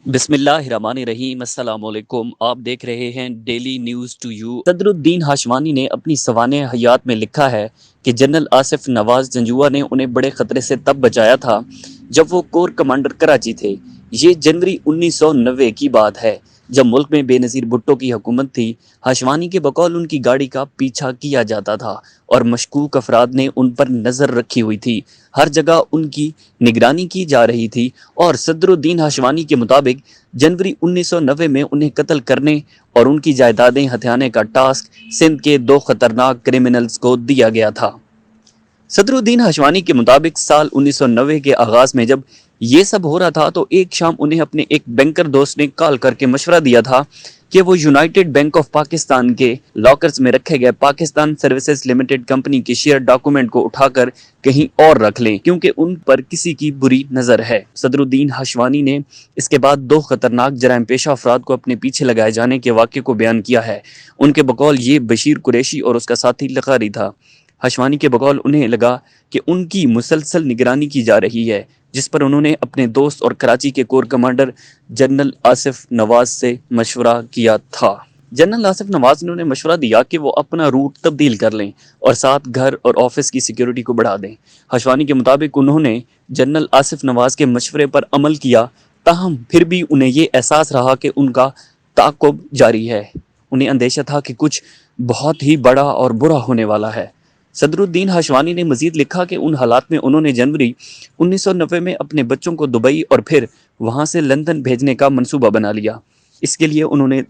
बिस्मिल्लाहिर्रहमानिर्रहीम। अस्सलाम वालेकुम। आप देख रहे हैं daily news to you. Sadruddin Hashwani ने अपनी सवाने हयात में लिखा है कि जनरल आसिफ नवाज जंजुआ ने उन्हें बड़े खतरे से तब बचाया था जब वो कोर कमांडर कराची थे। ये जनवरी 1990 की बात है, जब मुल्क में बेनज़ीर भुट्टो की हुकूमत थी। हाशवानी के बकौल उनकी गाड़ी का पीछा किया जाता था और मशकूक अफराद ने उन पर नज़र रखी हुई थी। हर जगह उनकी निगरानी की जा रही थी और सदरुद्दीन हाशवानी के मुताबिक जनवरी 1990 में उन्हें कत्ल करने और उनकी जायदादें हथियाने का टास्क सिंध के दो खतरनाक क्रिमिनल्स को दिया गया था। सदरुद्दीन हाशवानी के मुताबिक साल 1990 के आगाज में जब ये सब हो रहा था तो एक शाम उन्हें अपने एक बैंकर दोस्त ने कॉल करके मशवरा दिया था कि वो यूनाइटेड बैंक ऑफ पाकिस्तान के लॉकर्स में रखे गए पाकिस्तान सर्विसेज लिमिटेड कंपनी के शेयर डॉक्यूमेंट को उठाकर कहीं और रख लें, क्योंकि उन पर किसी की बुरी नजर है। सदरुद्दीन हाशवानी ने इसके बाद दो खतरनाक जराइम पेशा अफराद को अपने पीछे लगाए जाने के वाक़े को बयान किया है। उनके बकौल ये बशीर कुरैशी और उसका साथी लखारी था। हाशवानी के बकौल उन्हें लगा कि उनकी मुसलसल निगरानी की जा रही है, जिस पर उन्होंने अपने दोस्त और कराची के core commander general Asif Nawaz से मशवरा किया था। जनरल आसिफ नवाज ने उन्हें मशवरा दिया कि वो अपना रूट तब्दील कर लें और साथ घर और ऑफिस की सिक्योरिटी को बढ़ा दें। हाशवानी के मुताबिक उन्होंने जनरल आसिफ नवाज के मशवरे पर अमल किया, ताहम फिर भी उन्हें ये एहसास रहा कि उनका ताक़ुब जारी है। उन्हें अंदेशा था कि कुछ बहुत ही बड़ा और बुरा होने वाला है। सदरुद्दीन हाशवानी ने मजीद लिखा कि उन हालात में उन्होंने जनवरी 1990 में अपने बच्चों को दुबई और फिर वहां से लंदन भेजने का मंसूबा बना लिया। इसके लिए उन्होंने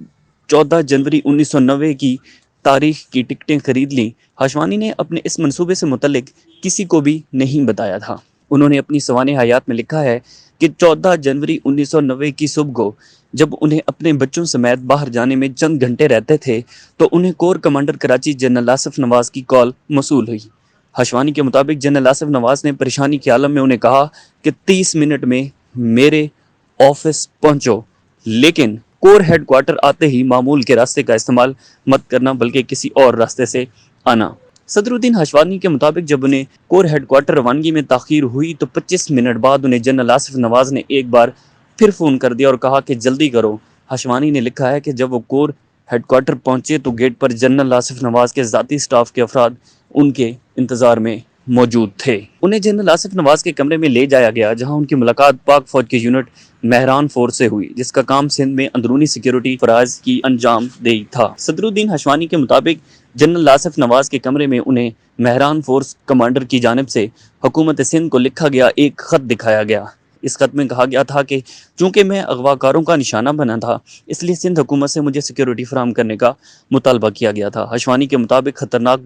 14 जनवरी 1990 की तारीख की टिकटें खरीद ली। हाशवानी ने अपने इस मंसूबे से मुतल्लिक किसी को भी नहीं बताया था। उन्होंने अपनी सवाने हयात में लिखा है कि 14 जनवरी 1990 की सुबह को जब उन्हें अपने बच्चों समेत बाहर जाने में चंद घंटे रहते थे तो उन्हें core commander Karachi general Asif Nawaz की कॉल मौसूल हुई। हाशवानी के मुताबिक जनरल आसिफ नवाज ने परेशानी के आलम में उन्हें कहा कि 30 मिनट में मेरे ऑफिस पहुंचो, लेकिन कोर हेडक्वार्टर आते ही मामूल के रास्ते का इस्तेमाल मत करना बल्कि किसी और रास्ते से आना। सदरुद्दीन हाशवानी के मुताबिक जब उन्हें कोर हेडक्वार्टर रवानगी में ताखीर हुई तो 25 मिनट बाद उन्हें जनरल आसिफ नवाज ने एक बार फिर फ़ोन कर दिया और कहा कि जल्दी करो। हाशवानी ने लिखा है कि जब वो कोर हेडक्वार्टर पहुंचे तो गेट पर जनरल आसिफ नवाज के ज़ाती स्टाफ के अफराद उनके इंतज़ार में मौजूद थे। उन्हें जनरल आसिफ नवाज के कमरे में ले जाया गया, जहां उनकी मुलाकात पाक फौज के यूनिट मेहरान फोर्स से हुई, जिसका काम सिंध में अंदरूनी सिक्योरिटी फराज की अंजाम दे था। सदरुद्दीन हाशवानी के मुताबिक जनरल आसिफ नवाज के कमरे में उन्हें मेहरान फोर्स कमांडर की जानिब से हुकूमत सिंध को लिखा गया एक खत दिखाया गया। इस खत में कहा गया था कि चूंकि मैं अगवाकारों का निशाना बना था, इसलिए सिंध हुकूमत से मुझे सिक्योरिटी फराहम करने का मुतालबा किया गया था। हाशवानी के मुताबिक खतरनाक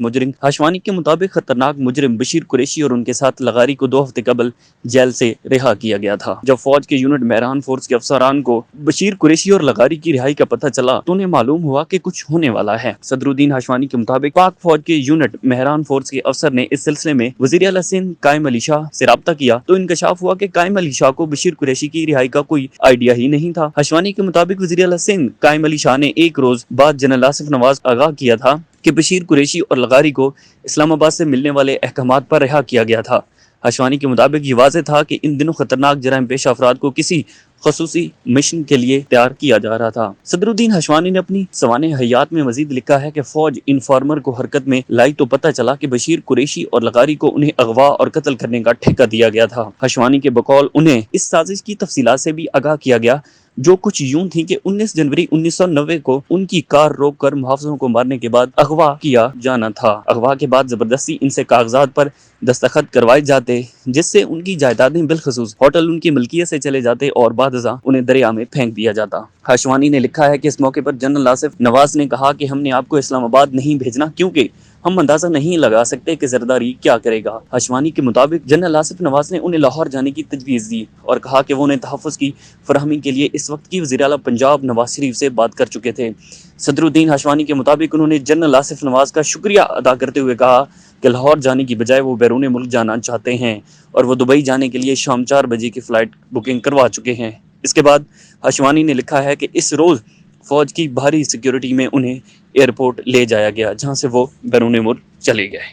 मुजरिम बशीर कुरैशी और उनके साथ लगारी को 2 हफ्ते कबल जेल से रिहा किया गया था। जब फौज के यूनिट मेहरान फोर्स के अफसरान को बशीर कुरैशी और लगारी की रिहाई का पता चला तो उन्हें मालूम हुआ कि कुछ होने वाला है। सदरुद्दीन हाशवानी के मुताबिक पाक फौज के यूनिट मेहरान फोर्स के अफसर ने इस सिलसिले में वजीर आला सिंध कायम अली शाह से राब्ता किया तो इंकशाफ हुआ कि कायम अली शाह को बशीर कुरैशी की रिहाई का कोई आइडिया ही नहीं था। हाशवानी के मुताबिक वजीर आला सिंध कायम अली शाह ने एक रोज बाद जनरल आसिफ नवाज आगाह किया था कि बशीर कुरैशी और लगारी को इस्लामाबाद से मिलने वाले अहकामात पर रिहा किया गया था। हाशवानी के मुताबिक ये वाज़ेह था कि इन दिनों खतरनाक जराइम पेशा अफराद को किसी खसूसी मिशन के लिए तैयार किया जा रहा था। सदरुद्दीन हाशवानी ने अपनी सवाने हयात में मजीद लिखा है कि फौज इन्फॉर्मर को हरकत में लाई तो पता चला कि बशीर कुरैशी और लगारी को उन्हें अगवा और कत्ल करने का ठेका दिया गया था। हाशवानी के बकौल उन्हें इस साजिश की तफसीलात से भी आगाह किया गया, जो कुछ यूं थी कि 19 जनवरी 1990 को उनकी कार रोककर मुहाफिजों को मारने के बाद अगवा किया जाना था। अगवा के बाद जबरदस्ती इनसे कागजात पर दस्तखत करवाए जाते, जिससे उनकी जायदादें बिलखसूस होटल उनकी मिल्कियत से चले जाते और बादजा उन्हें दरिया में फेंक दिया जाता। हाशवानी ने लिखा है कि इस मौके पर जनरल आसिफ नवाज ने कहा कि हमने आपको इस्लामाबाद नहीं भेजना क्योंकि हम अंदाजा नहीं लगा सकते कि जरदारी क्या करेगा। हाशवानी के मुताबिक जनरल आसिफ नवाज ने उन्हें लाहौर जाने की तजवीज़ दी और कहा कि वो उन्हें तहफ़्फ़ुज़ की फराहमी के लिए इस वक्त की वज़ीर आला पंजाब नवाज शरीफ से बात कर चुके थे। सदरुद्दीन हाशवानी के मुताबिक उन्होंने जनरल आसिफ नवाज का शुक्रिया अदा करते हुए कहा कि लाहौर जाने की बजाय वो बैरून मुल्क जाना चाहते हैं और वो दुबई जाने के लिए शाम 4 बजे की फ़्लाइट बुकिंग करवा चुके हैं। इसके बाद हाशवानी ने लिखा है कि इस रोज़ फौज की भारी सिक्योरिटी में उन्हें एयरपोर्ट ले जाया गया, जहां से वो बैरून मुल्क चले गए।